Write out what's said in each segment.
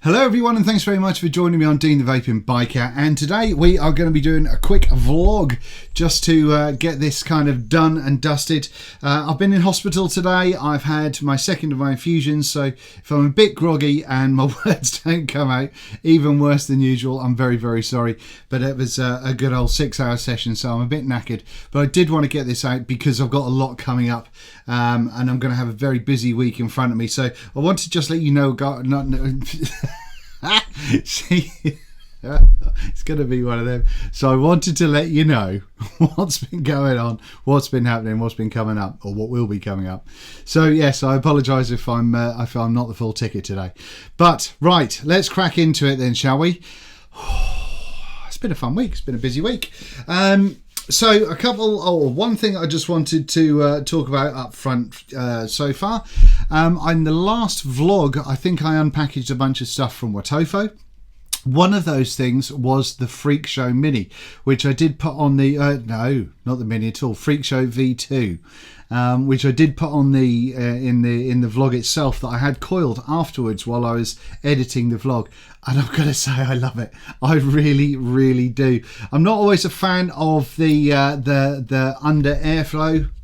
Hello everyone, and thanks very much for joining me on Dean the Vaping Biker, and today we are going to be doing a quick vlog just to get this kind of done and dusted. I've been in hospital today. I've had my second of my infusions, so if I'm a bit groggy and my words don't come out even worse than usual, I'm very, very sorry. But it was a good old 6-hour session, so I'm a bit knackered. But I did want to get this out because I've got a lot coming up, and I'm going to have a very busy week in front of me. So I want to just let you know, see, it's going to be one of them. So I wanted to let you know what's been going on, what's been happening, what's been coming up, or what will be coming up. So yes, I apologise if I'm not the full ticket today. But right, let's crack into it then, shall we? It's been a fun week. It's been a busy week. So one thing I just wanted to talk about up front so far. In the last vlog, I think I unpackaged a bunch of stuff from Watofo. One of those things was the Freak Show Mini, which I did put on the no, not the Mini at all, Freak Show V2, which I did put on the in the vlog itself, that I had coiled afterwards while I was editing the vlog, and I've got to say I love it. I really, really do. I'm not always a fan of the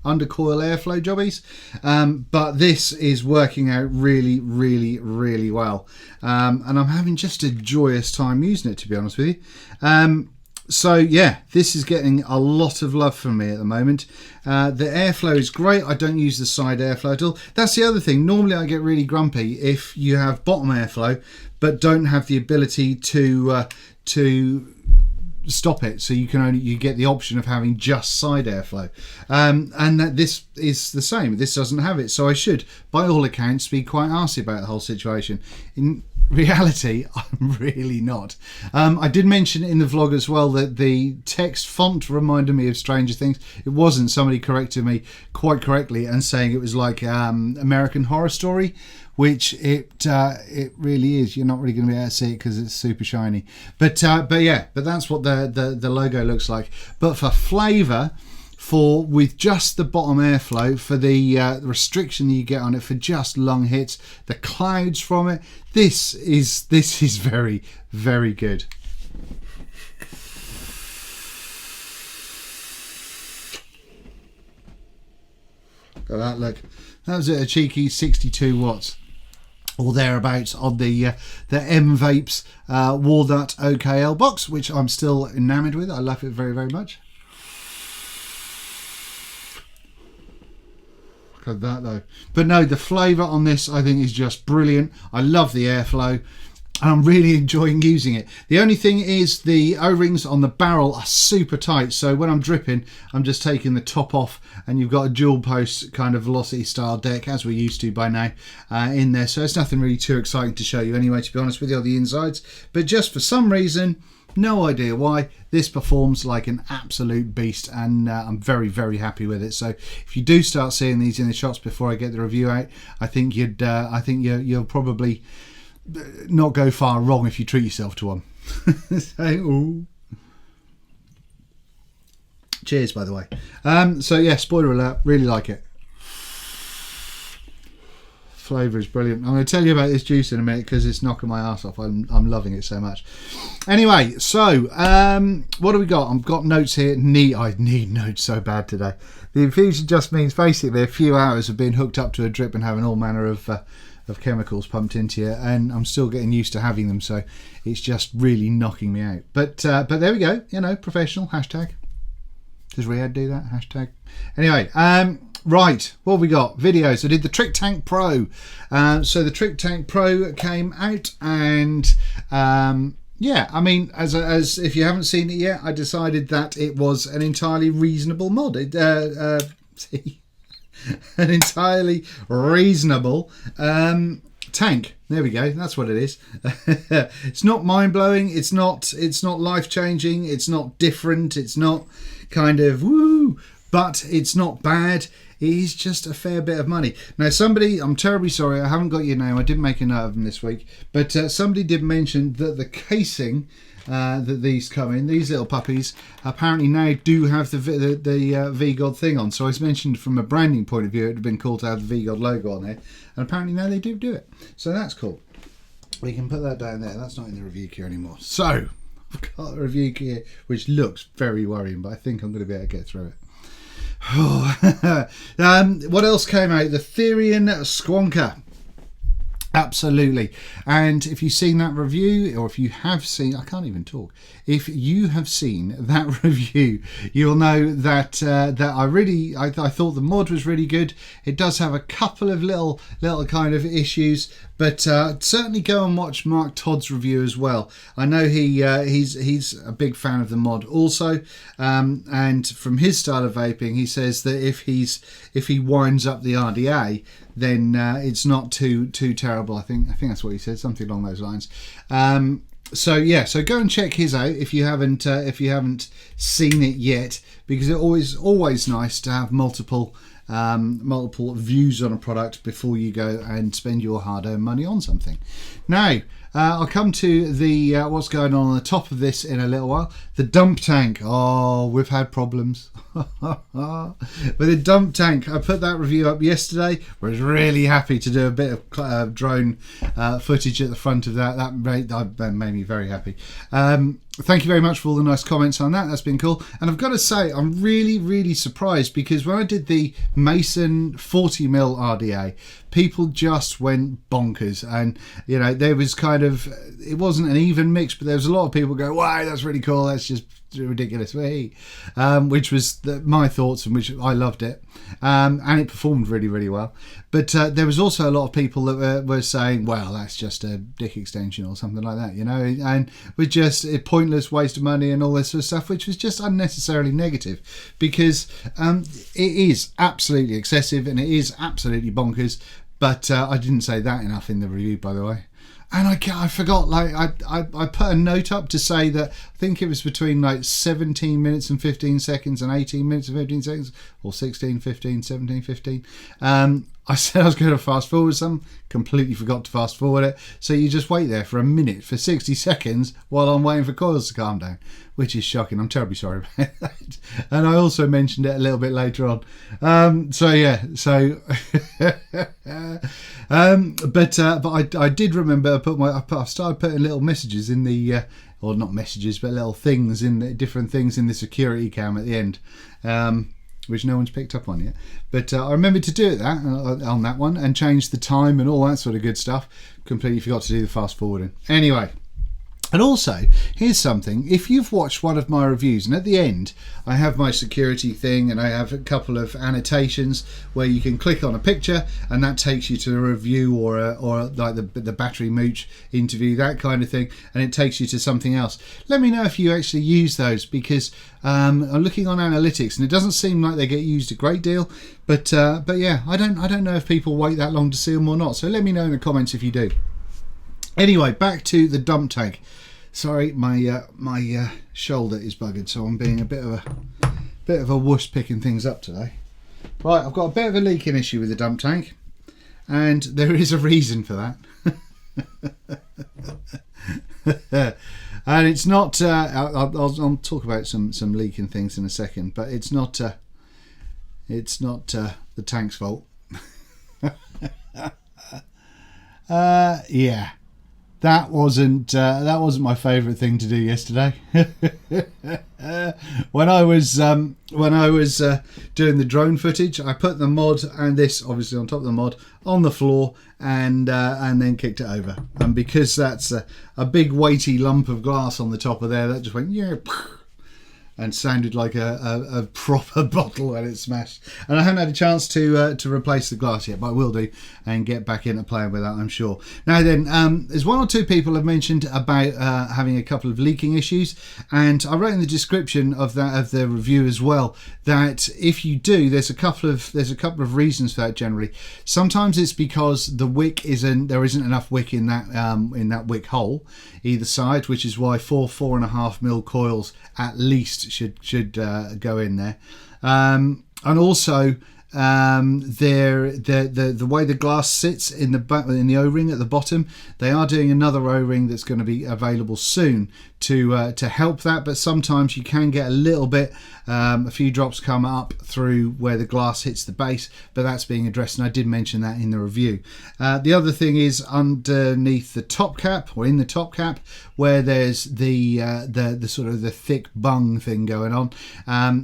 under coil airflow jobbies, but this is working out really, really, really well, and I'm having just a joyous time using it, to be honest with you. So yeah, this is getting a lot of love from me at the moment. The airflow is great. I don't use the side airflow at all. That's the other thing. Normally I get really grumpy if you have bottom airflow but don't have the ability to stop it, so you get the option of having just side airflow, and that this is the same. This doesn't have it, so I should, by all accounts, be quite arsy about the whole situation. In reality, I'm really not. I did mention in the vlog as well that the text font reminded me of Stranger Things. It wasn't. Somebody corrected me quite correctly and saying it was like American Horror Story, which it really is. You're not really going to be able to see it because it's super shiny. But that's what the logo looks like. But for flavour, with just the bottom airflow, for the restriction that you get on it for just lung hits, the clouds from it, this is very, very good. Look at that, look. That was at a cheeky 62 watts. Or thereabouts on the M Vapes Walnut OKL box, which I'm still enamoured with. I love it very, very much. Look at that though. But no, the flavour on this I think is just brilliant. I love the airflow, and I'm really enjoying using it. The only thing is the O-rings on the barrel are super tight, so when I'm dripping, I'm just taking the top off, and you've got a dual post kind of velocity style deck, as we're used to by now, in there. So it's nothing really too exciting to show you anyway, to be honest with you, on the insides. But just for some reason, no idea why, this performs like an absolute beast, and I'm very, very happy with it. So if you do start seeing these in the shops before I get the review out, I think you'll probably not go far wrong if you treat yourself to one. So, ooh. Cheers, by the way. So yeah, spoiler alert, really like it. Flavour is brilliant. I'm going to tell you about this juice in a minute because it's knocking my ass off. I'm loving it so much. Anyway, so what do we got? I've got notes here. I need notes so bad today. The infusion just means basically a few hours of being hooked up to a drip and having all manner of chemicals pumped into you, and I'm still getting used to having them, so it's just really knocking me out. But there we go. You know, professional hashtag. Does Riyadh do that hashtag? Anyway, right, what have we got? Videos. I did the Trick Tank Pro. So the Trick Tank Pro came out, and yeah, I mean, as if you haven't seen it yet, I decided that it was an entirely reasonable mod. An entirely reasonable tank. There we go. That's what it is. It's not mind-blowing. It's not life-changing. It's not different. It's not kind of woo, but it's not bad. it is just a fair bit of money. Now, somebody, I'm terribly sorry, I haven't got your name, I didn't make a note of them this week, but somebody did mention that the casing that these come in, these little puppies, apparently now do have the VGod thing on. So as mentioned, from a branding point of view, it would have been cool to have the VGod logo on there, and apparently now they do it. So that's cool. We can put that down there. That's not in the review queue anymore. So I've got a review queue which looks very worrying, but I think I'm going to be able to get through it. What else came out? The Therian Squonker. Absolutely. And if you've seen that review, or if you have seen, I can't even talk, if you have seen that review, you'll know that I thought the mod was really good. It does have a couple of little kind of issues, but certainly go and watch Mark Todd's review as well. I know he's a big fan of the mod also, and from his style of vaping, he says that if he winds up the RDA, then it's not too terrible. I think that's what he said, something along those lines. So yeah, so go and check his out if you haven't seen it yet, because it's always nice to have multiple views on a product before you go and spend your hard-earned money on something. Now, I'll come to the what's going on the top of this in a little while. The dump tank. Oh, we've had problems with the dump tank. I put that review up yesterday. I was really happy to do a bit of drone footage at the front of that. That made me very happy. Thank you very much for all the nice comments on that. That's been cool. And I've got to say, I'm really surprised, because when I did the Mason 40mm RDA, people just went bonkers. And, you know, there was kind of, it wasn't an even mix, but there was a lot of people go, wow, that's really cool. That's just ridiculous. Which was my thoughts, and which I loved it. And it performed really well. But there was also a lot of people that were saying, well, that's just a dick extension or something like that, you know, and with just a pointless waste of money and all this sort of stuff, which was just unnecessarily negative, because it is absolutely excessive and it is absolutely bonkers. But I didn't say that enough in the review, by the way. And I forgot, like, I put a note up to say that I think it was between like 17 minutes and 15 seconds and 18 minutes and 15 seconds, or 16, 15, 17, 15. I said I was going to fast forward some, completely forgot to fast forward it. So you just wait there for a minute, for 60 seconds, while I'm waiting for coils to calm down, which is shocking. I'm terribly sorry about that. And I also mentioned it a little bit later on. So yeah, so but I did remember I started putting little messages in the or not messages, but little things in the different things in the security cam at the end, which no one's picked up on yet. But I remembered to do it on that one, and change the time and all that sort of good stuff. Completely forgot to do the fast forwarding. Anyway. And also, here's something. If you've watched one of my reviews, and at the end I have my security thing, and I have a couple of annotations where you can click on a picture and that takes you to a review, or like the battery mooch interview, that kind of thing, and it takes you to something else. Let me know if you actually use those, because I'm looking on analytics and it doesn't seem like they get used a great deal. But yeah, I don't know if people wait that long to see them or not. So let me know in the comments if you do. Anyway, back to the dump tank. Sorry, my shoulder is buggered, so I'm being a bit of a wuss picking things up today. Right, I've got a bit of a leaking issue with the dump tank, and there is a reason for that. And it's not. I'll talk about some leaking things in a second, but it's not. It's not the tank's fault. Yeah. That wasn't my favourite thing to do yesterday. When I was doing the drone footage, I put the mod and this obviously on top of the mod on the floor, and then kicked it over. And because that's a big weighty lump of glass on the top of there, that just went yeah, and sounded like a proper bottle when it smashed. And I haven't had a chance to replace the glass yet, but I will do and get back into playing with that, I'm sure. Now then, there's one or two people have mentioned about having a couple of leaking issues, and I wrote in the description of the review as well that if you do, there's a couple of reasons for that generally. Sometimes it's because the wick there isn't enough wick in that wick hole either side, which is why 4.5mm coils at least should go in there, and also the way the glass sits in the O-ring at the bottom, they are doing another O-ring that's going to be available soon to help that. But sometimes you can get a little bit, a few drops come up through where the glass hits the base, but that's being addressed, and I did mention that in the review. The other thing is underneath the top cap, or in the top cap, where there's the sort of the thick bung thing going on.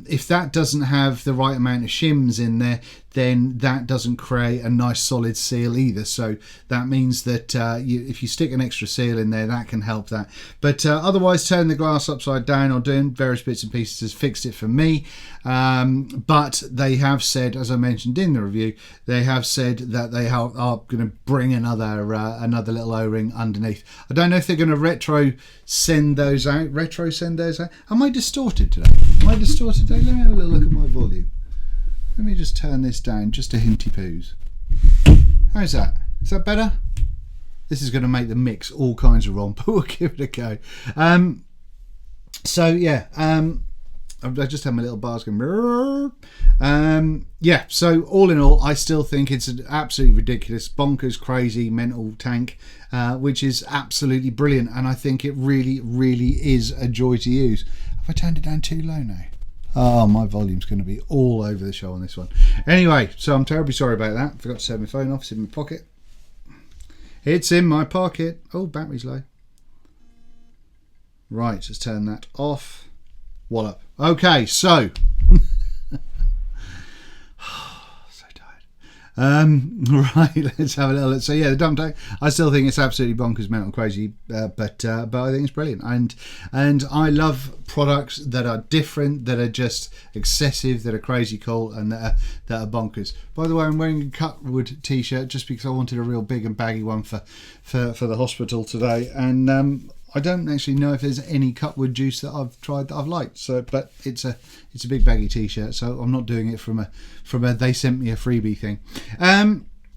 If that doesn't have the right amount of shims in there, then that doesn't create a nice solid seal either. So that means that if you stick an extra seal in there, that can help that. But otherwise, turning the glass upside down or doing various bits and pieces has fixed it for me. But they have said, as I mentioned in the review, they have said that they are going to bring another little O-ring underneath. I don't know if they're going to retro send those out. Am I distorted today? Let me have a little look at my volume. Let me just turn this down just a hinty poos. How's that? Is that better? This is going to make the mix all kinds of wrong, but we'll give it a go. So yeah, I just had my little bars going. Yeah, so all in all, I still think it's an absolutely ridiculous, bonkers, crazy, mental tank, which is absolutely brilliant, and I think it really, really is a joy to use. Have I turned it down too low now? Oh, my volume's going to be all over the show on this one. Anyway, so I'm terribly sorry about that. Forgot to set my phone off. It's in my pocket. It's in my pocket. Oh, battery's low. Right, let's turn that off. Wallop. Okay, so... so tired. Right, let's have a little look. So yeah, the dump tank, I still think it's absolutely bonkers, mental, crazy, but I think it's brilliant, and I love products that are different, that are just excessive, that are crazy cool, and that are bonkers. By the way, I'm wearing a Cutwood t-shirt just because I wanted a real big and baggy one for the hospital today, and I don't actually know if there's any Cutwood juice that I've tried that I've liked. So, but it's a big baggy t-shirt, so I'm not doing it from a they sent me a freebie thing.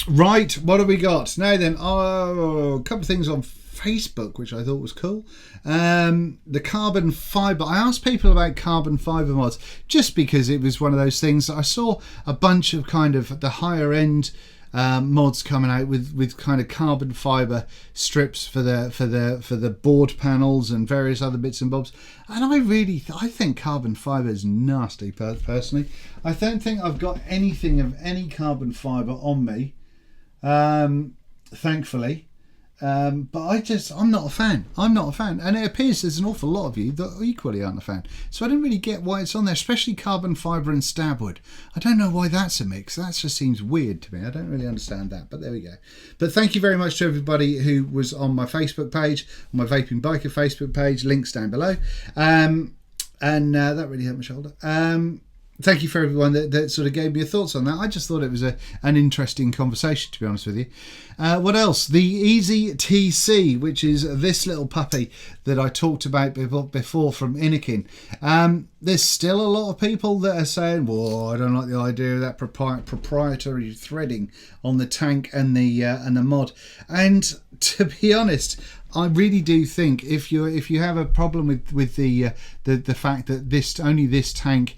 Right, what have we got now then? Oh, a couple of things on Facebook which I thought was cool. The carbon fibre. I asked people about carbon fibre mods just because it was one of those things that I saw a bunch of kind of the higher end mods coming out with kind of carbon fibre strips for the board panels and various other bits and bobs, and I think carbon fibre is nasty personally. I don't think I've got anything of any carbon fibre on me, thankfully. But I'm not a fan. And it appears there's an awful lot of you that equally aren't a fan. So I don't really get why it's on there, especially carbon fibre and stabwood. I don't know why that's a mix. That just seems weird to me. I don't really understand that, but there we go. But thank you very much to everybody who was on my Facebook page, my Vaping Biker Facebook page, links down below. And that really hurt my shoulder. Thank you for everyone that sort of gave me your thoughts on that. I just thought it was an interesting conversation, to be honest with you. What else? The Easy TC, which is this little puppy that I talked about before from Inikin. There's still a lot of people that are saying, "Whoa, I don't like the idea of that proprietary threading on the tank and the mod." And to be honest, I really do think if you have a problem with the fact that only this tank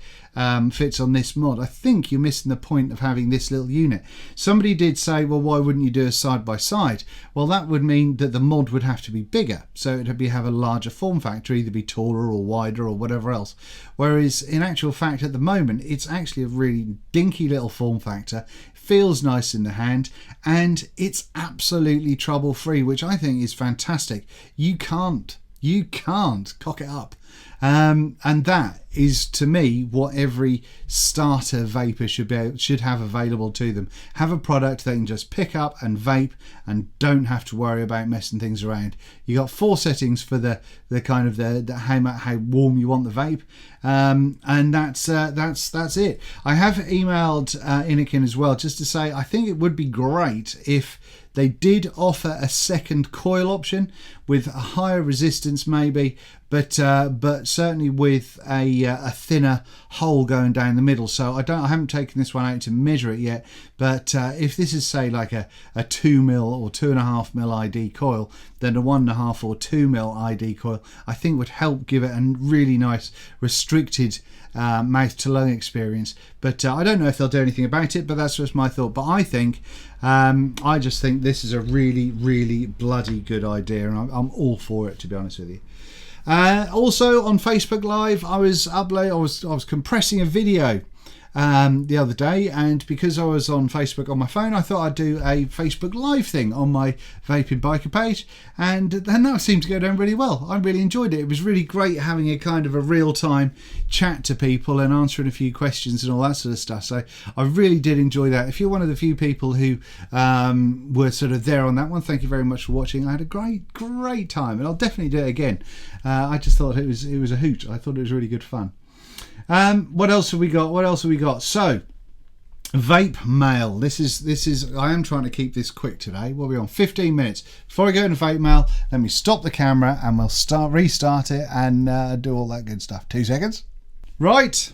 fits on this mod, I think you're missing the point of having this little unit. Somebody did say, well, why wouldn't you do a side by side? Well, that would mean that the mod would have to be bigger, so it'd have a larger form factor, either be taller or wider or whatever else. Whereas in actual fact, at the moment, it's actually a really dinky little form factor. Feels nice in the hand, and it's absolutely trouble free, which I think is fantastic. You can't cock it up. And that is, to me, what every starter vapor should have available to them. Have a product they can just pick up and vape and don't have to worry about messing things around. You got 4 settings for the kind of the how warm you want the vape, and that's it. I have emailed Inikin as well, just to say I think it would be great if they did offer a second coil option, with a higher resistance maybe, but certainly with a thinner hole going down the middle. So I haven't taken this one out to measure it yet, but if this is say like a 2mm or 2.5mm ID coil, then a 1.5 or 2mm ID coil I think would help give it a really nice restricted mouth to lung experience. But I don't know if they'll do anything about it, but that's just my thought. But I think I just think this is a really bloody good idea, and I'm all for it, to be honest with you. Also on Facebook Live, I was compressing a video the other day, and because I was on Facebook on my phone, I thought I'd do a Facebook Live thing on my Vaping Biker page, and that seemed to go down really well. I really enjoyed it. It was really great having a kind of a real-time chat to people and answering a few questions and all that sort of stuff. So I really did enjoy that. If you're one of the few people who were sort of there on that one, thank you very much for watching. I had a great time, and I'll definitely do it again. I just thought it was a hoot. I thought it was really good fun. What else have we got? So, vape mail. This is. I am trying to keep this quick today. What are we on? 15 minutes. Before I go into vape mail, let me stop the camera and we'll restart it and do all that good stuff. 2 seconds. Right.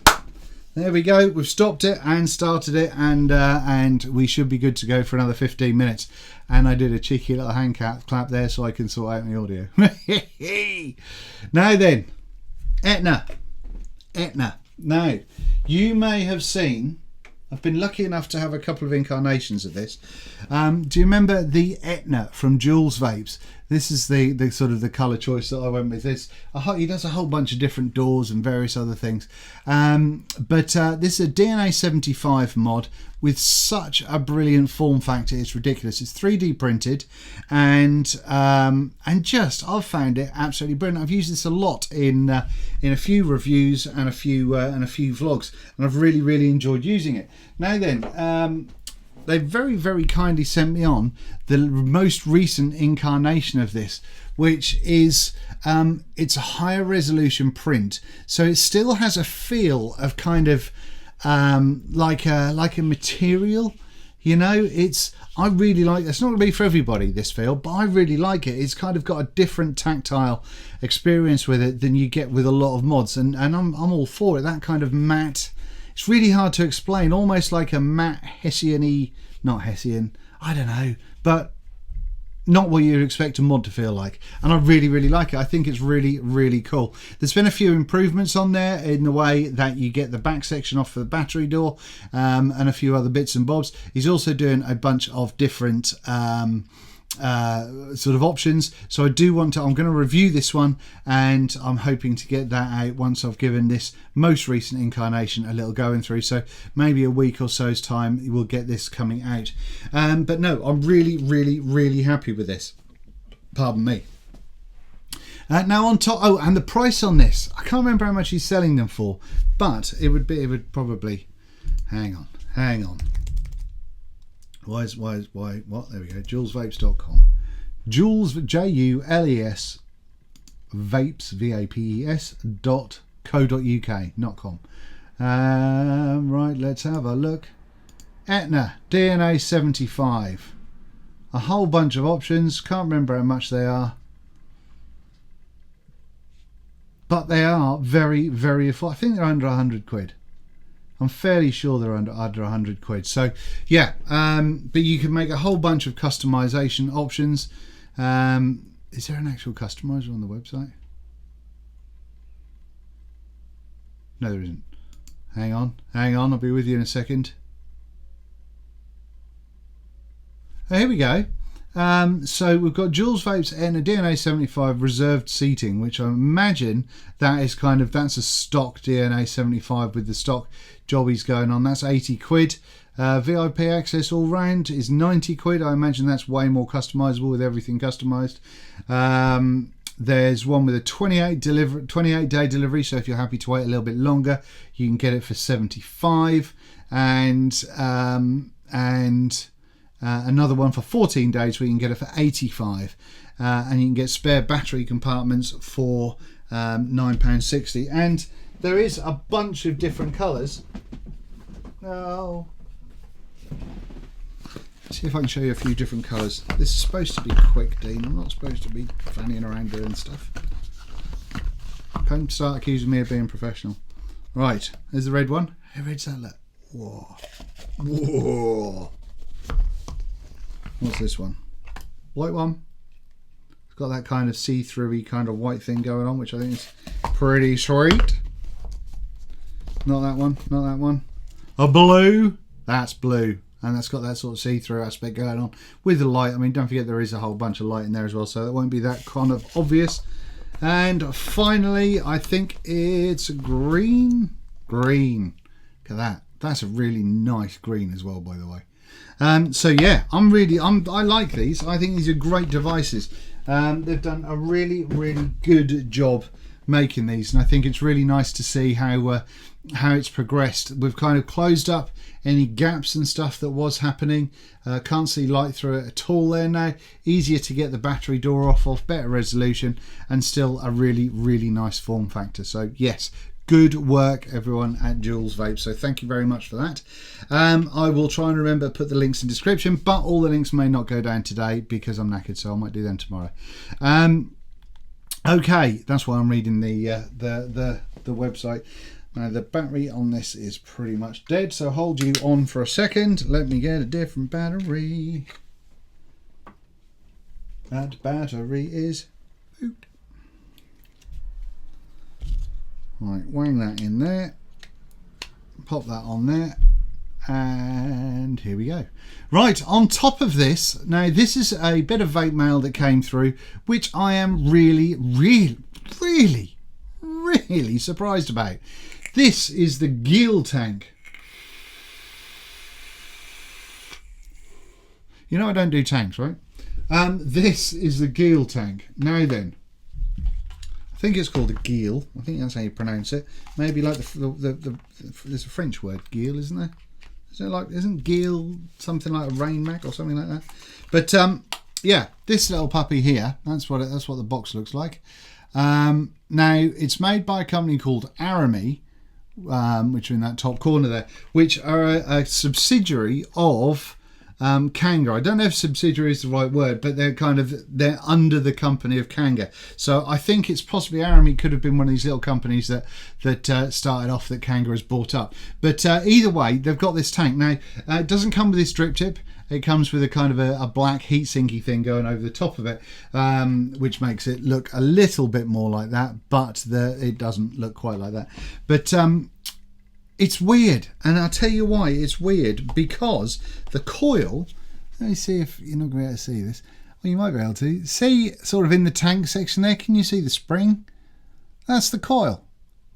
There we go. We've stopped it and started it, and we should be good to go for another 15 minutes. And I did a cheeky little hand clap there so I can sort out the audio. Now then, Etna. Now, you may have seen, I've been lucky enough to have a couple of incarnations of this. Do you remember the Etna from Jules Vapes? This is the sort of the colour choice that I went with. He does a whole bunch of different doors and various other things. But this is a DNA75 mod with such a brilliant form factor. It's ridiculous. It's 3D printed, and just I've found it absolutely brilliant. I've used this a lot in a few reviews and a few vlogs, and I've really enjoyed using it. Now then. They very kindly sent me on the most recent incarnation of this, which is it's a higher resolution print, so it still has a feel of kind of like a material, you know. I really like it. It's not going to be for everybody, this feel, but I really like it. It's kind of got a different tactile experience with it than you get with a lot of mods, and I'm all for it. That kind of matte. It's really hard to explain, almost like a matte Hessian-y, not Hessian, I don't know, but not what you'd expect a mod to feel like. And I really like it. I think it's really cool. There's been a few improvements on there in the way that you get the back section off the battery door, and a few other bits and bobs. He's also doing a bunch of different sort of options, so I'm going to review this one, and I'm hoping to get that out once I've given this most recent incarnation a little going through. So maybe a week or so's time we'll get this coming out. But no, I'm really happy with this. Pardon me. Now on top, and the price on this, I can't remember how much he's selling them for, but it would probably, hang on. Why? What? There we go. JulesVapes.com. Jules, Jules, Vapes, VAPES.co.uk, not com. Right, let's have a look. Etna DNA75. A whole bunch of options. Can't remember how much they are, but they are very affordable. I think they're under 100 quid. I'm fairly sure they're under 100 quid. So yeah, but you can make a whole bunch of customization options. Is there an actual customizer on the website? No, there isn't. Hang on, I'll be with you in a second. Oh, here we go. So we've got Jules Vapes and a DNA75 reserved seating, which I imagine that's a stock DNA75 with the stock jobbies going on. That's 80 quid. VIP access all round is 90 quid. I imagine that's way more customizable with everything customized. There's one with a 28-day delivery, so if you're happy to wait a little bit longer, you can get it for 75, and another one for 14 days where you can get it for 85, and you can get spare battery compartments for £9.60, and there is a bunch of different colours. No, See if I can show you a few different colours. This is supposed to be quick, Dean. I'm not supposed to be fanning around doing stuff. Don't start accusing me of being professional. Right, there's the red one. How red's that look? Whoa. Whoa. What's this one? White one. It's got that kind of see-through-y kind of white thing going on, which I think is pretty sweet. Not that one, not that one. A blue. That's blue. And that's got that sort of see-through aspect going on with the light. I mean, don't forget there is a whole bunch of light in there as well, so that won't be that kind of obvious. And finally, I think it's green. Green. Look at that. That's a really nice green as well, by the way. So yeah, I like these. I think these are great devices. They've done a really good job making these, and I think it's really nice to see how it's progressed. We've kind of closed up any gaps and stuff that was happening. Can't see light through it at all there now. Easier to get the battery door off, better resolution, and still a really nice form factor. So yes, good work everyone at Jules Vape, so thank you very much for that. I will try and remember to put the links in the description, but all the links may not go down today because I'm knackered, so I might do them tomorrow. Okay, that's why I'm reading the website. Now the battery on this is pretty much dead, so hold you on for a second. Let me get a different battery. That battery is boot. Right, wang that in there, pop that on there, and here we go. Right, on top of this, now this is a bit of vape mail that came through, which I am really surprised about. This is the Gill tank. You know I don't do tanks, right? This is the Gill tank. Now then, I think it's called a Gill. I think that's how you pronounce it. Maybe like there's a French word, Gill, isn't there? Isn't Gill something like a rain mac or something like that? But yeah, this little puppy here, that's what the box looks like. Now it's made by a company called Arammy, which are in that top corner there, which are a subsidiary of Kanga. I don't know if subsidiary is the right word, but they're under the company of Kanga. So I think it's possibly Arammy could have been one of these little companies that started off that Kanga has bought up. But either way, they've got this tank. Now it doesn't come with this drip tip. It comes with a kind of a black heat sinky thing going over the top of it, which makes it look a little bit more like that, but it doesn't look quite like that. But it's weird, and I'll tell you why it's weird, because the coil, let me see if you're not going to be able to see this. Well, you might be able to. See sort of in the tank section there, can you see the spring? That's the coil.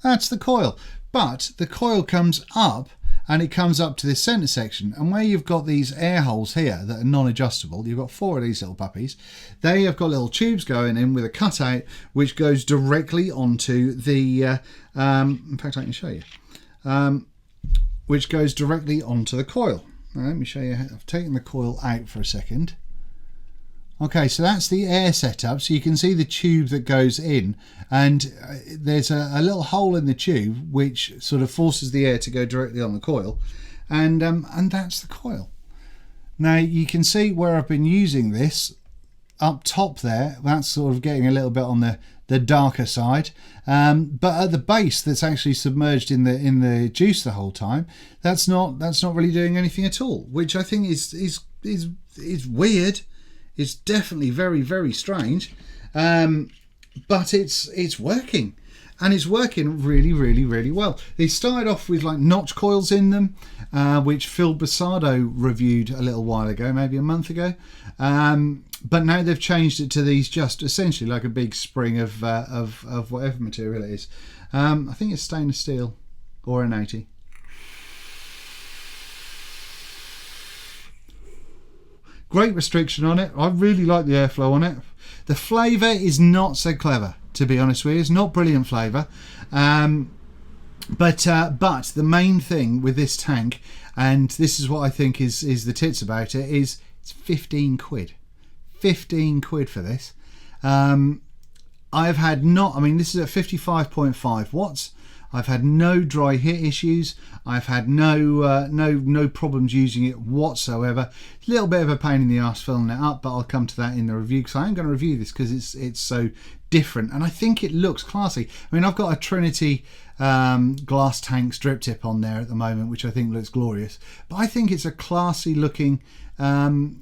That's the coil. But the coil comes up, and it comes up to this centre section, and where you've got these air holes here that are non-adjustable, you've got 4 of these little puppies. They have got little tubes going in with a cutout which goes directly onto the in fact I can show you, which goes directly onto the coil. Now, let me show you. I've taken the coil out for a second. Okay, so that's the air setup, so you can see the tube that goes in, and there's a little hole in the tube which sort of forces the air to go directly on the coil, and that's the coil. Now you can see where I've been using this up top there. That's sort of getting a little bit on the darker side, but at the base that's actually submerged in the juice the whole time, that's not really doing anything at all, which I think is weird. It's definitely very strange, but it's working, and it's working really well. They started off with like notch coils in them, which Phil Basado reviewed a little while ago, maybe a month ago, but now they've changed it to these, just essentially like a big spring of whatever material it is. I think it's stainless steel or an 80. Great restriction on it. I really like the airflow on it. The flavour is not so clever, to be honest with you. It's not brilliant flavour. But the main thing with this tank, and this is what I think is the tits about it, is it's 15 quid. 15 quid for this. I've had this is at 55.5 watts. I've had no dry hit issues. I've had no problems using it whatsoever. A little bit of a pain in the arse filling it up, but I'll come to that in the review, because I am going to review this because it's so different, and I think it looks classy. I mean, I've got a Trinity glass tank strip tip on there at the moment, which I think looks glorious, but I think it's a classy looking RTA.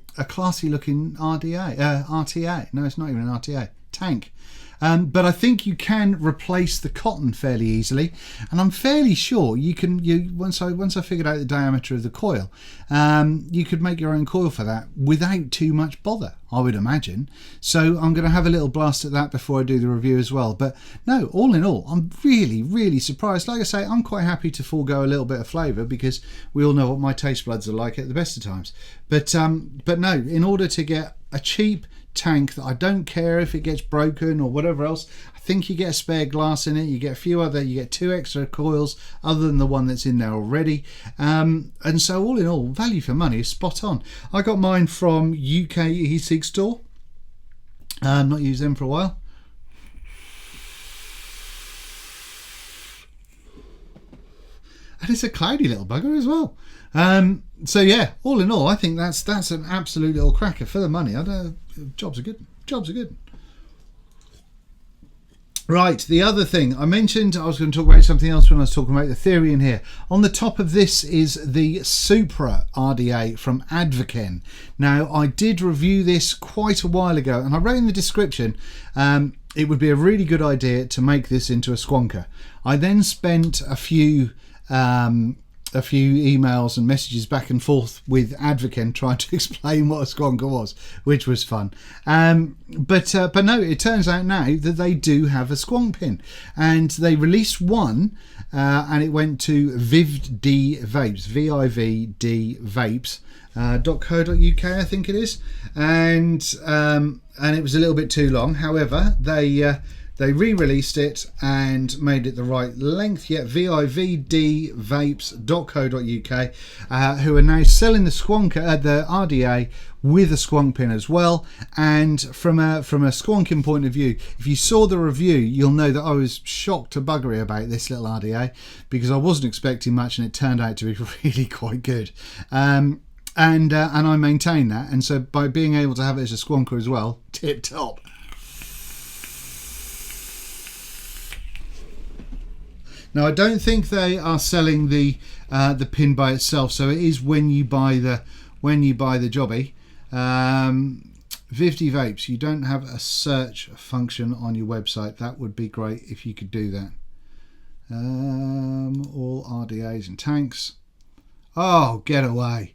No, it's not even an RTA tank. But I think you can replace the cotton fairly easily, and I'm fairly sure you can. Once I figured out the diameter of the coil, you could make your own coil for that without too much bother, I would imagine. So I'm going to have a little blast at that before I do the review as well. But no, all in all, I'm really surprised. Like I say, I'm quite happy to forego a little bit of flavour, because we all know what my taste buds are like at the best of times. But no, in order to get a cheap tank that I don't care if it gets broken or whatever else, I think you get a spare glass in it, you get you get 2 extra coils other than the one that's in there already, and so all in all, value for money is spot on. I got mine from UK e-cig store, not used them for a while. And it's a cloudy little bugger as well. So yeah, all in all, I think that's an absolute little cracker for the money. Jobs are good. Right, the other thing I mentioned, I was going to talk about something else when I was talking about the theory in here. On the top of this is the Supra RDA from Vaping. Now, I did review this quite a while ago, and I wrote in the description it would be a really good idea to make this into a squonker. I then spent a few emails and messages back and forth with Vaping trying to explain what a squonker was, which was fun. But no, it turns out now that they do have a squonk pin, and they released one, and it went to VivD Vapes, VIVD Vapes. .co.uk, I think it is, and it was a little bit too long. However, they re-released it and made it the right length. Yeah, VIVDVapes.co.uk, who are now selling the squonker, the RDA with a squonk pin as well. And from a squonking point of view, if you saw the review, you'll know that I was shocked to buggery about this little RDA, because I wasn't expecting much, and it turned out to be really quite good. And I maintain that, and so by being able to have it as a squonker as well, tip top. Now, I don't think they are selling the pin by itself, so it is when you buy the jobby. VivD Vapes, you don't have a search function on your website. That would be great if you could do that. All RDAs and tanks. Oh, get away.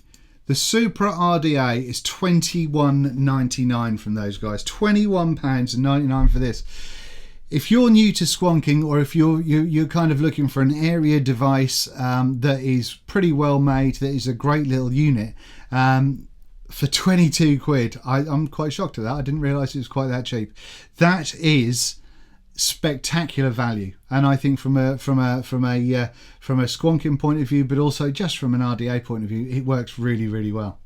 The Supra RDA is £21.99 from those guys. £21.99 for this. If you're new to squonking, or if you're kind of looking for an area device that is pretty well made, that is a great little unit, for 22 quid, I'm quite shocked at that. I didn't realise it was quite that cheap. That is spectacular value, and I think from a squonking point of view, but also just from an RDA point of view, it works really well.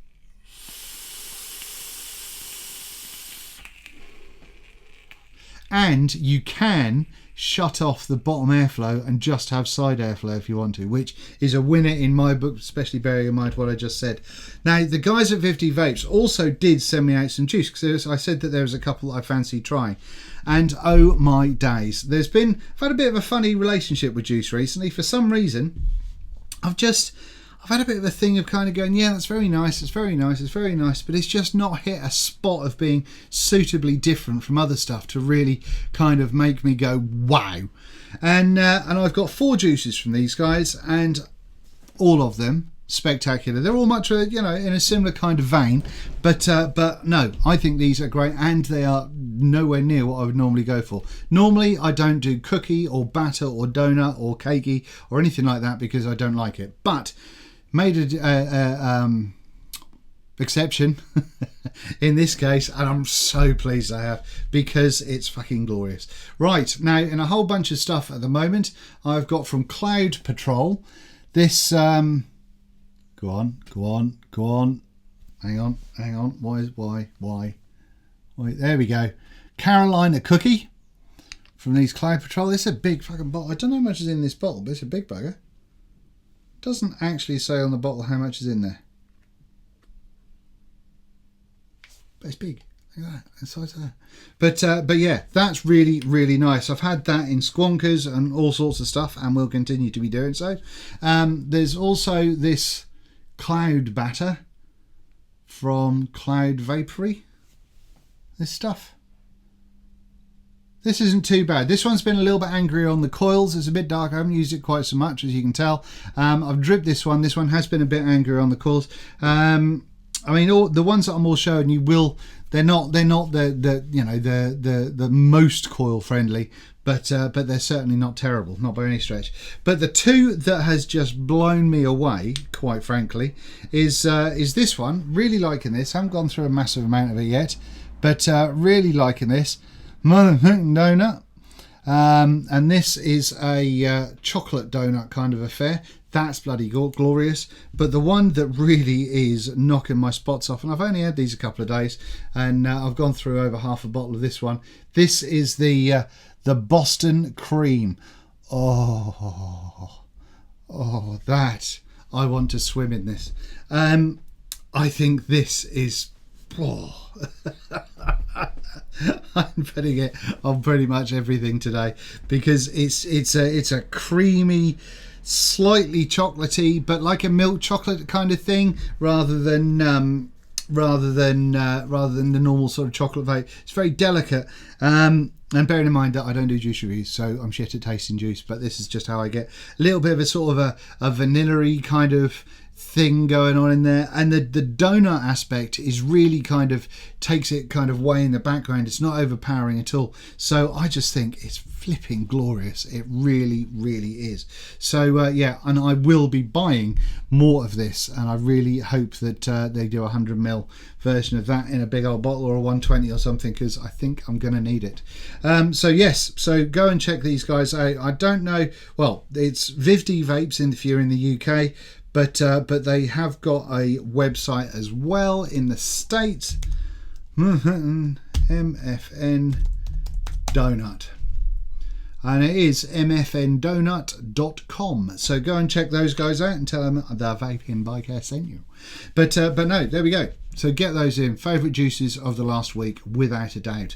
And you can shut off the bottom airflow and just have side airflow if you want to, which is a winner in my book, especially bearing in mind what I just said. Now, the guys at VivD Vapes also did send me out some juice, because I said that there was a couple that I fancy trying. And oh my days, I've had a bit of a funny relationship with juice recently. For some reason, I've had a bit of a thing of kind of going, yeah, that's very nice, it's very nice, but it's just not hit a spot of being suitably different from other stuff to really kind of make me go, wow. And I've got 4 juices from these guys, and all of them spectacular. They're all much, in a similar kind of vein, but no, I think these are great, and they are nowhere near what I would normally go for. Normally, I don't do cookie or batter or donut or cakey or anything like that, because I don't like it, but made a exception in this case, and I'm so pleased I have, because it's fucking glorious. Right, now, in a whole bunch of stuff at the moment, I've got from Cloud Patrol this go on, hang on, why, there we go, Carolina cookie, from these Cloud Patrol. This is a big fucking bottle. I don't know how much is in this bottle, but it's a big bugger. Doesn't actually say on the bottle how much is in there. But it's big. Look at that, the size of that. But yeah, that's really, really nice. I've had that in squonkers and all sorts of stuff, and will continue to be doing so. There's also this Cloud Batter from Cloud Vapory. This stuff. This isn't too bad. This one's been a little bit angrier on the coils. It's a bit dark. I haven't used it quite so much, as you can tell. I've dripped this one. This one has been a bit angrier on the coils. I mean, all the ones that I'm all showing you will. They're not the most coil friendly, but they're certainly not terrible, not by any stretch. But the two that has just blown me away, quite frankly, is this one. Really liking this. Haven't gone through a massive amount of it yet, but really liking this. Donut. And this is a chocolate donut kind of affair. That's bloody glorious. But the one that really is knocking my spots off, and I've only had these a couple of days, and I've gone through over half a bottle of this one. This is the Boston Cream. Oh, that I want to swim in this. I think this is. Oh. I'm putting it on pretty much everything today because it's a creamy, slightly chocolatey, but like a milk chocolate kind of thing, rather than the normal sort of chocolate vape. It's very delicate. And bearing in mind that I don't do juice reviews, so I'm shit at tasting juice, but this is just how I get a little bit of a sort of a vanilla-y kind of thing going on in there. And the donut aspect is really kind of takes it kind of way in the background. It's not overpowering at all. So I just think it's flipping glorious. It really, really is. So yeah, and I will be buying more of this, and I really hope that they do a 100ml version of that in a big old bottle, or a 120 or something, because I think I'm going to need it. So yes, so go and check these guys out. I don't know, well, it's Vivd Vapes if you're in the UK, but they have got a website as well in the States. MFN Donut. And it is mfndonut.com. So go and check those guys out and tell them the Vaping Biker sent you. But no, there we go. So get those in. Favourite juices of the last week, without a doubt.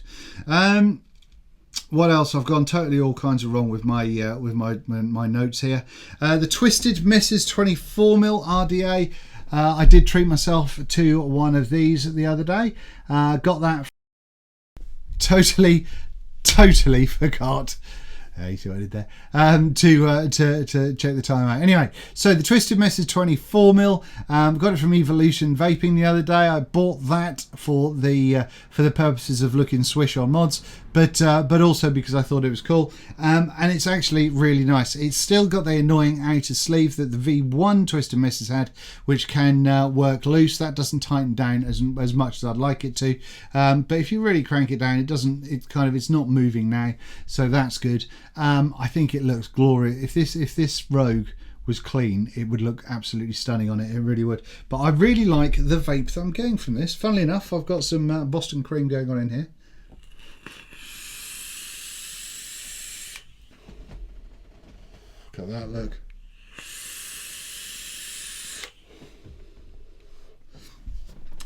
What else? I've gone totally all kinds of wrong with my notes here. The Twisted Messes 24mm RDA. I did treat myself to one of these the other day. Got that. Totally forgot. You see what I did there? To check the time out. Anyway, so the Twisted Messes 24mm. Got it from Evolution Vaping the other day. I bought that for the purposes of looking swish on mods, but also because I thought it was cool. And it's actually really nice. It's still got the annoying outer sleeve that the V1 Twisted Messes had, which can work loose. That doesn't tighten down as much as I'd like it to. But if you really crank it down, it doesn't. It's not moving now, so that's good. I think it looks glorious. If this Rogue was clean, it would look absolutely stunning on it. It really would. But I really like the vape that I'm getting from this. Funnily enough, I've got some Boston Cream going on in here. Look at that, look.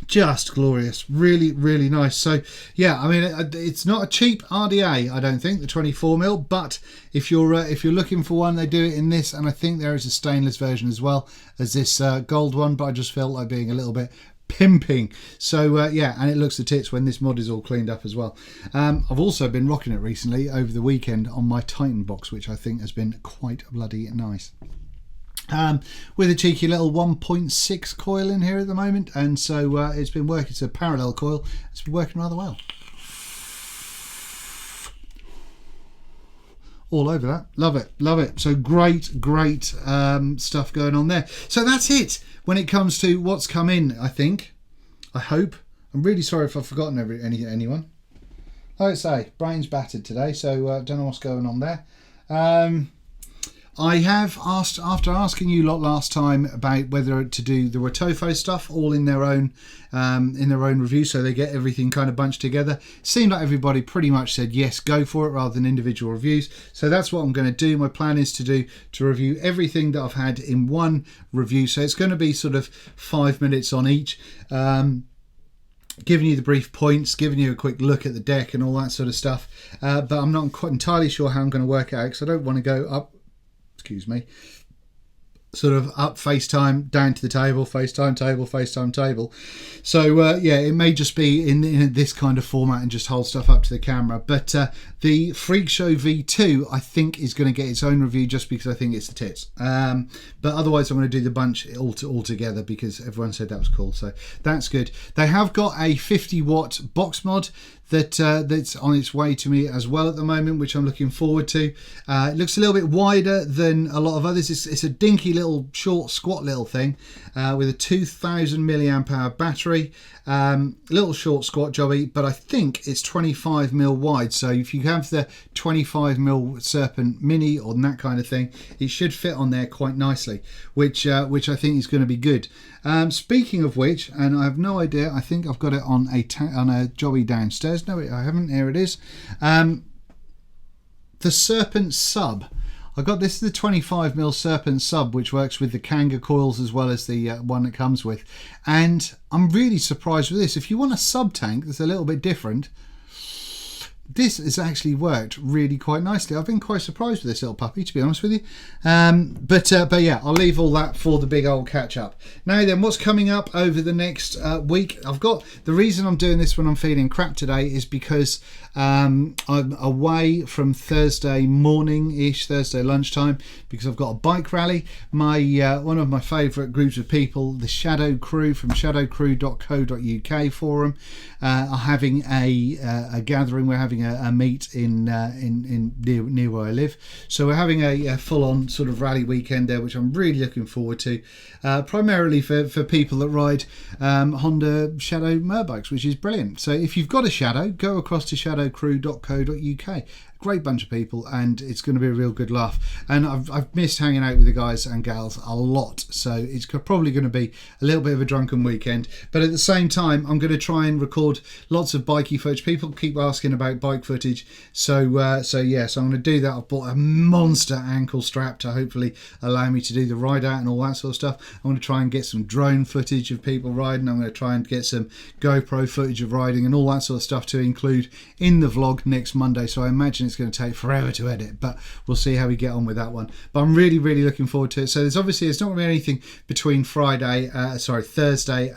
Just glorious, really, really nice. So yeah, I mean, it's not a cheap RDA, I don't think, the 24mm, but if you're looking for one, they do it in this, and I think there is a stainless version as well as this gold one, but I just felt like being a little bit pimping. So yeah, and it looks the tits when this mod is all cleaned up as well. I've also been rocking it recently over the weekend on my Titan box, which I think has been quite bloody nice. With a cheeky little 1.6 coil in here at the moment, and so it's been working. It's a parallel coil. It's been working rather well. All over that. Love it, love it. So great stuff going on there. So that's it when it comes to what's come in, I think. I hope. I'm really sorry if I've forgotten anyone. Like I say, brain's battered today, so don't know what's going on there. I have asked, after asking you lot last time about whether to do the Rotofo stuff all in their own review, so they get everything kind of bunched together. It seemed like everybody pretty much said yes, go for it, rather than individual reviews. So that's what I'm going to do. My plan is to review everything that I've had in one review. So it's going to be sort of 5 minutes on each. Giving you the brief points, giving you a quick look at the deck and all that sort of stuff. But I'm not quite entirely sure how I'm going to work it out, because I don't want to go up, excuse me, sort of up FaceTime, down to the table, FaceTime table, FaceTime table. So yeah, it may just be in this kind of format and just hold stuff up to the camera. But the Freak Show V2, I think, is going to get its own review, just because I think it's the tits. But otherwise, I'm going to do the bunch all together, because everyone said that was cool. So that's good. They have got a 50-watt box mod that's on its way to me as well at the moment, which I'm looking forward to. It looks a little bit wider than a lot of others. It's a dinky little short squat little thing with a 2000 milliamp hour battery. Little short squat jobby, but I think it's 25mm wide. So if you have the 25mm Serpent Mini or that kind of thing, it should fit on there quite nicely, which I think is going to be good. Speaking of which, and I have no idea, I think I've got it on a jobby downstairs. No, I haven't. Here it is. The Serpent Sub. I got this, is the 25mm Serpent Sub, which works with the Kanga coils as well as the one it comes with. And I'm really surprised with this. If you want a sub tank that's a little bit different, this has actually worked really quite nicely. I've been quite surprised with this little puppy, to be honest with you. But yeah, I'll leave all that for the big old catch up. Now then, what's coming up over the next week? I've got, the reason I'm doing this when I'm feeling crap today is because I'm away from Thursday morning-ish, Thursday lunchtime, because I've got a bike rally. My one of my favourite groups of people, the Shadow Crew from shadowcrew.co.uk forum, are having a gathering. We're having a meet in near where I live, so we're having a full-on sort of rally weekend there, which I'm really looking forward to. Primarily for people that ride Honda Shadow motorbikes, which is brilliant. So if you've got a Shadow, go across to shadowcrew.co.uk. Great bunch of people, and it's going to be a real good laugh. And I've missed hanging out with the guys and gals a lot, so it's probably going to be a little bit of a drunken weekend. But at the same time, I'm going to try and record lots of bikey footage. People keep asking about bike footage, so yeah, so I'm going to do that. I've bought a monster ankle strap to hopefully allow me to do the ride out and all that sort of stuff. I'm going to try and get some drone footage of people riding. I'm going to try and get some GoPro footage of riding and all that sort of stuff to include in the vlog next Monday. So I imagine it's going to take forever to edit, but we'll see how we get on with that one. But I'm really looking forward to it. So there's not going to be anything between Thursday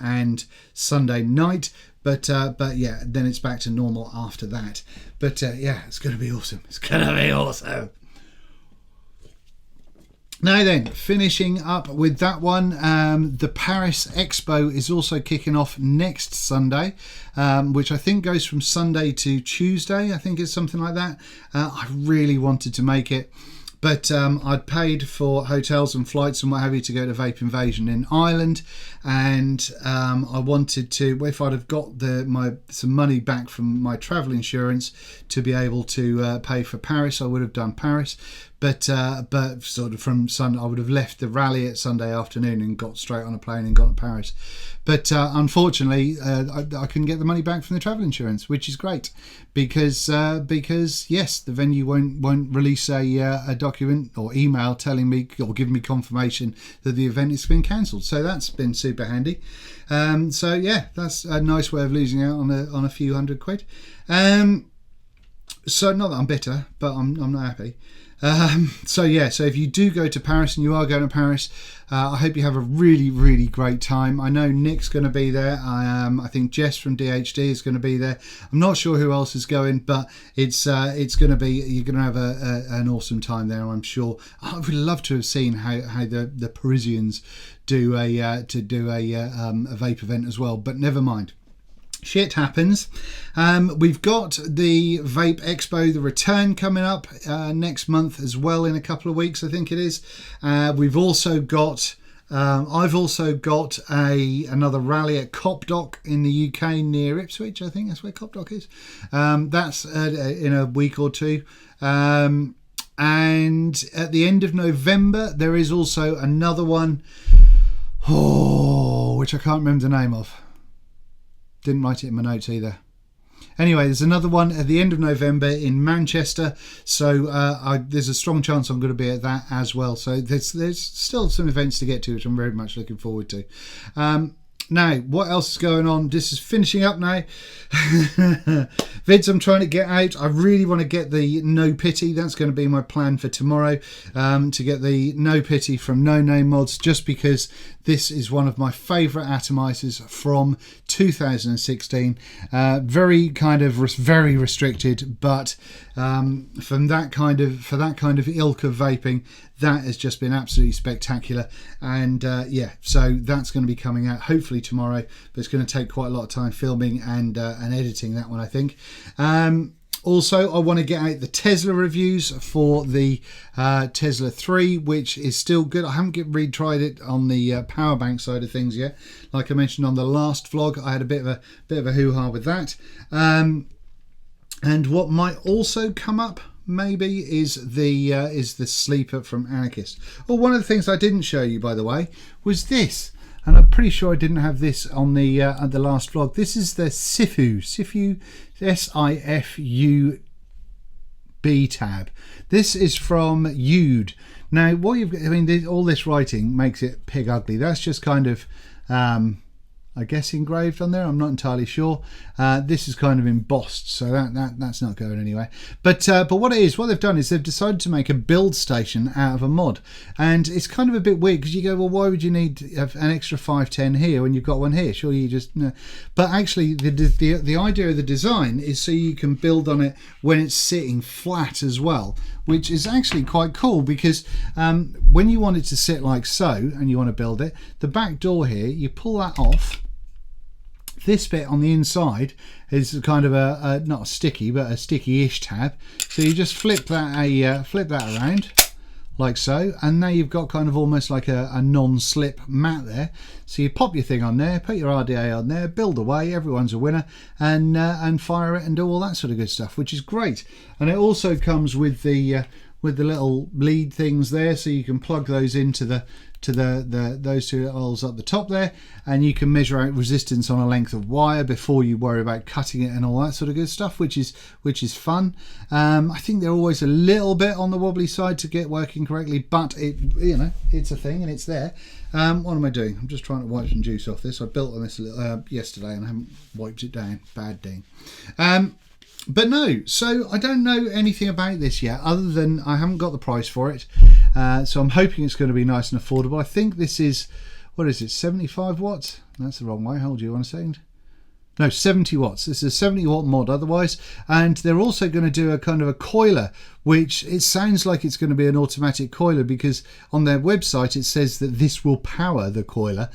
and Sunday night, but yeah, then it's back to normal after that. But yeah, it's going to be awesome. It's going to be awesome. Now then, finishing up with that one, the Paris Expo is also kicking off next Sunday, which I think goes from Sunday to Tuesday. I think it's something like that. I really wanted to make it, but I'd paid for hotels and flights and what have you to go to Vape Invasion in Ireland, and I wanted to, if I'd have got some money back from my travel insurance to be able to pay for Paris, I would have done Paris. But sort of from Sunday, I would have left the rally at Sunday afternoon and got straight on a plane and got to Paris. But unfortunately, I couldn't get the money back from the travel insurance, which is great because yes, the venue won't release a document or email telling me or giving me confirmation that the event has been cancelled. So that's been super handy. So yeah, that's a nice way of losing out on a few £100. So not that I'm bitter, but I'm not happy. So yeah, so if you do go to Paris and you are going to Paris, I hope you have a really great time. I know Nick's going to be there. I think Jess from DHD is going to be there. I'm not sure who else is going, but it's going to be, you're going to have an awesome time there, I'm sure. I would love to have seen how the Parisians do a vape event as well, but never mind. Shit happens. We've got the Vape Expo, the return, coming up next month as well, in a couple of weeks, I think it is. We've also got I've also got another rally at Copdock in the UK near Ipswich. I think that's where Copdock is. That's in a week or two. And at the end of November, there is also another one, which I can't remember the name of. Didn't write it in my notes either. Anyway, there's another one at the end of November in Manchester, so there's a strong chance I'm going to be at that as well. So there's still some events to get to, which I'm very much looking forward to. Now, what else is going on? This is finishing up now. Vids I'm trying to get out. I really want to get the No Pity. That's going to be my plan for tomorrow, to get the No Pity from No Name Mods, just because this is one of my favourite atomizers from 2016. Very kind of very restricted, but for that kind of ilk of vaping, that has just been absolutely spectacular. And yeah, so that's going to be coming out hopefully tomorrow, but it's going to take quite a lot of time filming and editing that one, I think. Also, I want to get out the Tesla reviews for the Tesla 3, which is still good. I haven't retried it on the power bank side of things yet. Like I mentioned on the last vlog, I had a bit of a hoo-ha with that. And what might also come up maybe is the sleeper from Anarchist. Oh, one of the things I didn't show you, by the way, was this. And I'm pretty sure I didn't have this on the at the last vlog. This is the Sifu SIFUB tab. This is from Ude. Now, what you've got, I mean, all this writing makes it pig ugly. That's just kind of I guess engraved on there. I'm not entirely sure. This is kind of embossed, so that's not going anywhere. But what it is, what they've done is they've decided to make a build station out of a mod, and it's kind of a bit weird because you go, well, why would you need an extra 510 here when you've got one here? Surely you just no. But actually, the idea of the design is so you can build on it when it's sitting flat as well, which is actually quite cool because when you want it to sit like so and you want to build it, the back door here, you pull that off. This bit on the inside is kind of a not a sticky, but a sticky-ish tab. So you just flip that around like so, and now you've got kind of almost like a non-slip mat there. So you pop your thing on there, put your RDA on there, build away, everyone's a winner, and fire it and do all that sort of good stuff, which is great. And it also comes with the little lead things there, so you can plug those into those two holes up the top there, and you can measure out resistance on a length of wire before you worry about cutting it and all that sort of good stuff, which is fun. I think they're always a little bit on the wobbly side to get working correctly, but it's a thing and it's there. What am I doing? I'm just trying to wipe some juice off this. I built on this yesterday and I haven't wiped it down. Bad thing. But no, so I don't know anything about this yet, other than I haven't got the price for it. So I'm hoping it's going to be nice and affordable. I think this is, what is it, 75 watts? That's the wrong way. Hold you 1 second. No, 70 watts. This is a 70 watt mod otherwise. And they're also going to do a kind of a coiler, which it sounds like it's going to be an automatic coiler because on their website it says that this will power the coiler.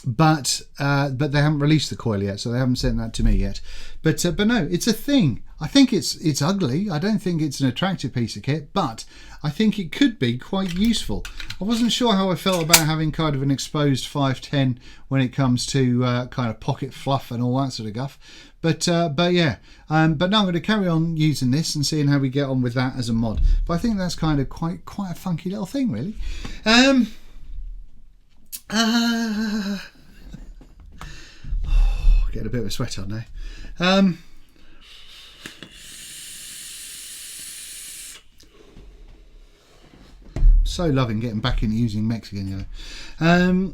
But they haven't released the coil yet, so they haven't sent that to me yet. But no, it's a thing. I think it's ugly. I don't think it's an attractive piece of kit, but I think it could be quite useful. I wasn't sure how I felt about having kind of an exposed 510 when it comes to kind of pocket fluff and all that sort of guff. But yeah, but no, I'm going to carry on using this and seeing how we get on with that as a mod. But I think that's kind of quite a funky little thing, really. Getting a bit of a sweat on now. So loving getting back into using Mexican, you know.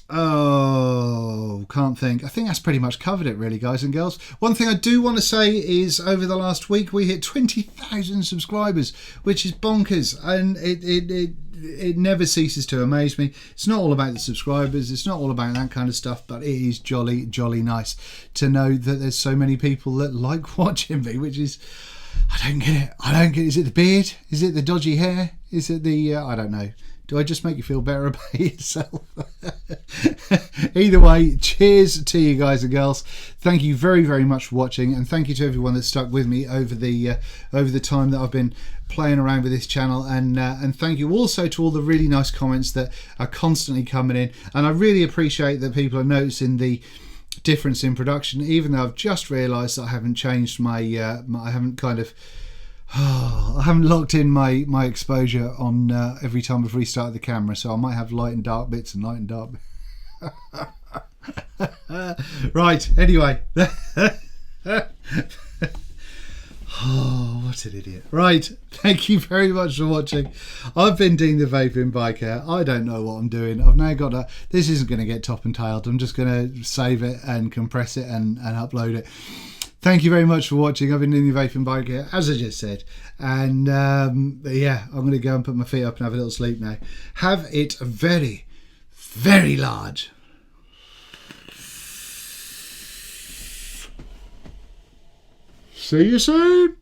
Oh, can't think. I think that's pretty much covered it, really, guys and girls. One thing I do want to say is over the last week we hit 20,000 subscribers, which is bonkers, and it never ceases to amaze me. It's not all about the subscribers, it's not all about that kind of stuff, but it is jolly nice to know that there's so many people that like watching me, which is, I don't get it. Is it the beard? Is it the dodgy hair? Is it the I don't know. Do I just make you feel better about yourself? Either way, cheers to you guys and girls. Thank you very much for watching, and thank you to everyone that stuck with me over the time that I've been playing around with this channel, and thank you also to all the really nice comments that are constantly coming in. And I really appreciate that people are noticing the difference in production, even though I've just realised that I haven't changed my I haven't kind of I haven't locked in my exposure on every time I've restarted the camera, so I might have light and dark bits and light and dark bits. Right, anyway. Oh, what an idiot. Right, thank you very much for watching. I've been Dean the Vaping Biker. I don't know what I'm doing. I've now got to... This isn't going to get top and tailed. I'm just going to save it and compress it and upload it. Thank you very much for watching. I've been Dean the Vaping Biker, as I just said. And yeah, I'm going to go and put my feet up and have a little sleep now. Have it very, very large. See you soon.